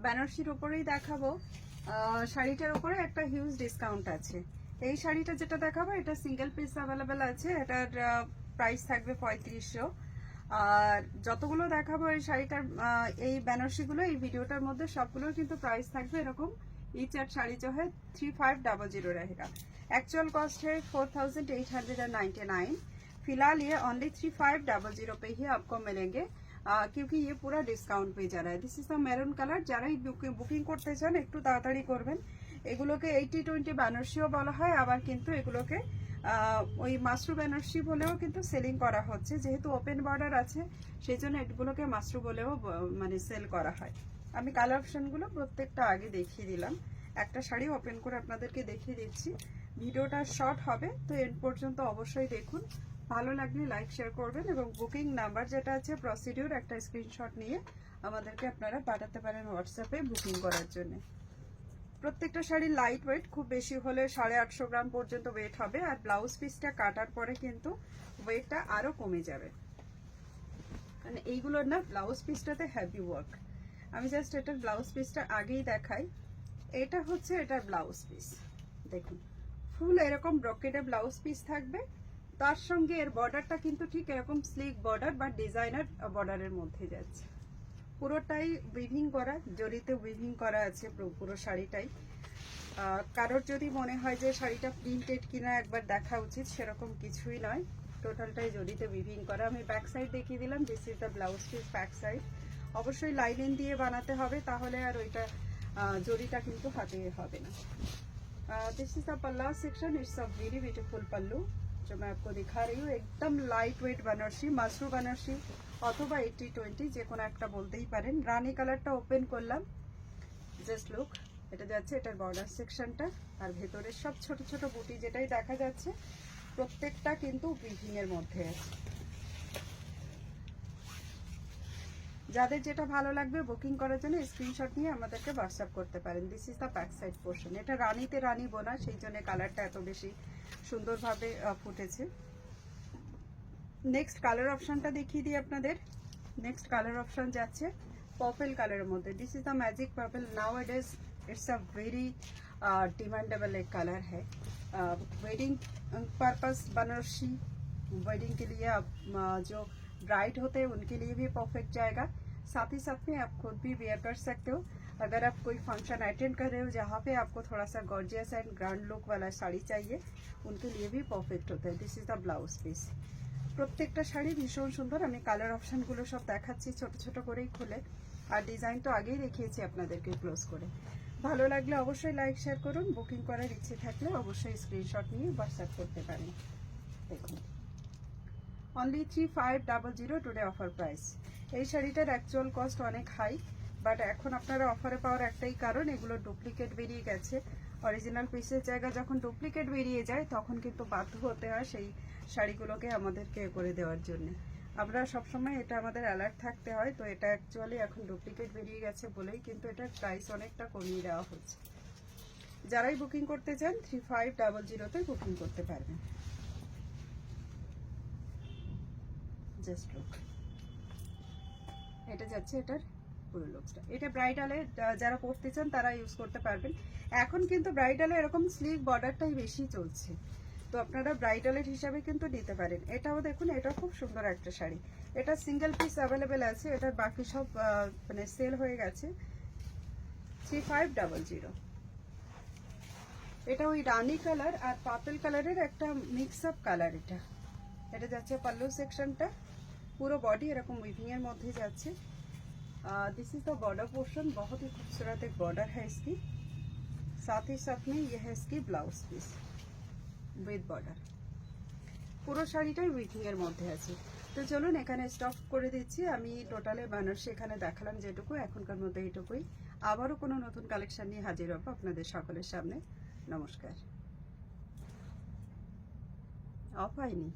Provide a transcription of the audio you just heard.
বেনারসির উপরেই দেখাবো। শাড়িটার উপরে একটা হিউজ ডিসকাউন্ট আছে। এই শাড়িটা যেটা দেখাবো এটা সিঙ্গেল পিস অ্যাভেলেবেল আছে, এটার প্রাইস থাকবে 3500। আর যতগুলো দেখাবো এই শাড়িটার এই বেনারসিগুলো এই ভিডিওটার মধ্যে সবগুলোর কিন্তু প্রাইস থাকবে এরকম। ईच एट साड़ी जो है 3500 रहेगा। एक्चुअल कॉस्ट है 4899। फिलहाल ये ओनली 3500 पे ही आपको मिलेंगे, क्योंकि ये पूरा डिस्काउंट पे जा रहा है। This is the maroon colour. যারা বুকিং করতে চান একটু তাড়াতাড়ি করবেন। এগুলোকে 80-20 বেনারসিও বলা হয়, আবার কিন্তু এগুলোকে ওই মাশরু বেনারসি বলেও কিন্তু সেলিং করা হচ্ছে। যেহেতু ওপেন বর্ডার আছে সেই জন্য এগুলোকে মাশরু বলেও মানে সেল করা হয়। আমি কালার অপশনগুলো প্রত্যেকটা আগে দেখিয়ে দিলাম, একটা শাড়ি ওপেন করে আপনাদেরকে দেখিয়ে দিচ্ছি। ভিডিওটা শর্ট হবে, তো এন্ড পর্যন্ত অবশ্যই দেখুন। ভালো লাগলে লাইক শেয়ার করবেন এবং বুকিং নাম্বার যেটা আছে প্রসিডিউর একটা স্ক্রিনশট নিয়ে আমাদেরকে আপনারা পাঠাতে পারেন হোয়াটসঅ্যাপে বুকিং করার জন্য। প্রত্যেকটা শাড়ি লাইট ওয়েট, খুব বেশি হলে 850 গ্রাম পর্যন্ত ওয়েট হবে। আর ব্লাউজ পিসটা কাটার পরে কিন্তু ওয়েটটা আরো কমে যাবে, কারণ এইগুলোর না ব্লাউজ পিসটাতে হেভি ওয়ার্ক। আমি জাস্ট এটার ব্লাউজ পিসটা আগেই দেখাই। এটা হচ্ছে এটার ব্লাউজ পিস, দেখুন ফুল এরকম ব্রকেটে ব্লাউজ পিস থাকবে। তার সঙ্গে এর বর্ডারটা কিন্তু ঠিক এরকম স্লিক বর্ডার বা ডিজাইনার বর্ডারের মধ্যে যাচ্ছে। পুরোটাই উইভিং করা, জরিতে উইভিং করা আছে পুরো শাড়িটাই। কারোর যদি মনে হয় যে শাড়িটা প্রিন্টেড কিনা একবার দেখা উচিত, সেরকম কিছুই নয়, টোটালটাই জরিতে উইভিং করা। আমি ব্যাক সাইড দেখিয়ে দিলাম। This is the blouse piece back side. অবশ্যই লাইনিং দিয়ে বানাতে হবে, তাহলে আর ওইটা জরিটা কিন্তু হাতে হবে না। This is the palla section. It's a very beautiful pallu जो मैं आपको दिखा रही हूँ। एकदम लाइट वेट बनारसी, माशरू बनारसी অথবা 80-20 যে কোনো একটা বলতেই পারেন। রানী কালারটা ওপেন করলাম, জাস্ট লুক। এটা যাচ্ছে এটার বর্ডার সেকশনটা, আর ভেতরে সব ছোট ছোট বুটি যেটাই দেখা যাচ্ছে প্রত্যেকটা কিন্তু উইভিং এর মধ্যে আছে। যাদের যেটা ভালো লাগবে বুকিং করার জন্য স্ক্রিনশট নিয়ে আমাদেরকে হোয়াটসঅ্যাপ করতে পারেন। This is the back side portion. এটা রানীতে রানী বোনা, সেই জন্য কালারটা এত বেশি সুন্দরভাবে ফুটেছে। নেক্সট কালার অপশনটা দেখিয়ে দিই আপনাদের। নেক্সট কালার অপশন যাচ্ছে পার্পল কালারের মধ্যে। This is the magic purple. Now it is it's a very demandable एक कलर है। वेडिंग पर्पस बनारसी, वेडिंग के लिए आप जो ब्राइड होते हैं उनके लिए भी परफेक्ट जाएगा। साथ ही साथ में आप खुद भी वेयर कर सकते हो। अगर आप कोई फंक्शन अटेंड कर रहे हो जहाँ पे आपको थोड़ा सा गॉर्जियस एंड ग्रैंड लुक वाला साड़ी चाहिए, उनके लिए भी परफेक्ट होता है। This is the blouse piece. প্রত্যেকটা শাড়ি ভীষণ সুন্দর। আমি কালার অপশনগুলো সব দেখাচ্ছি ছোট ছোট করেই খুলে, আর ডিজাইন তো আগেই দেখিয়েছি আপনাদেরকে ক্লোজ করে। ভালো লাগলে অবশ্যই লাইক শেয়ার করুন। বুকিং করার ইচ্ছে থাকলে অবশ্যই স্ক্রিনশট নিয়ে হোয়াটসঅ্যাপ করতে পারেন। দেখুন অনলি 3500 টুডে অফার প্রাইস। এই শাড়িটার অ্যাকচুয়াল কস্ট অনেক হাই, বাট এখন আপনারা অফারে পাওয়ার একটাই কারণ, এগুলো ডুপ্লিকেট বেরিয়ে গেছে। অরিজিনাল পিসের জায়গা যখন ডুপ্লিকেট বেরিয়ে যায় তখন কিন্তু বাধ্য হতে হয় সেই শাড়িগুলোকে আমাদেরকে করে দেওয়ার জন্য। আমরা সবসময় এটা আমাদের অ্যালার্ট থাকতে হয়। তো এটা অ্যাকচুয়ালি এখন ডুপ্লিকেট বেরিয়ে গেছে বলেই কিন্তু এটার প্রাইস অনেকটা কমিয়ে দেওয়া হচ্ছে। যারাই বুকিং করতে চান 3500-তে বুকিং করতে পারবেন। জাস্ট লুক, এটা যাচ্ছে এটার পুরো লুকসটা। এটা ব্রাইডালে যারা পরতে চান তারা ইউজ করতে পারবেন। এখন কিন্তু ব্রাইডালে এরকম স্লিক বর্ডারটাই বেশি চলছে, তো আপনারা ব্রাইডালের হিসাবে কিন্তু নিতে পারেন। এটাও দেখুন, এটা খুব সুন্দর একটা শাড়ি। এটা সিঙ্গেল পিস অ্যাভেলেবেল আছে, এটার বাকি সব মানে সেল হয়ে গেছে। 3500। এটা ওই রানী কালার আর পার্পল কালারের একটা মিক্স আপ কালার। এটা যাচ্ছে পাল্লু সেকশনটা, पूरा बॉडी एरकम वीविंग एर मध्य जाच्छे। This is the border portion. बहुत ही खूबसूरत एक बॉर्डर है इसकी। साथ ही साथ में यह है इसकी ब्लाउज पीस विद बॉर्डर। পুরো শাড়িটাই উইভিং এর মধ্যে আছে। তো চলুন এখানে স্টপ করে দিচ্ছি। আমি টোটালে বেনারসি এখানে দেখালাম যেটুকু, এখনকার মতো এইটুকুই। আবারও কোনো নতুন কালেকশন নিয়ে হাজির হব আপনাদের সকলের সামনে। নমস্কার। অফ হয়নি।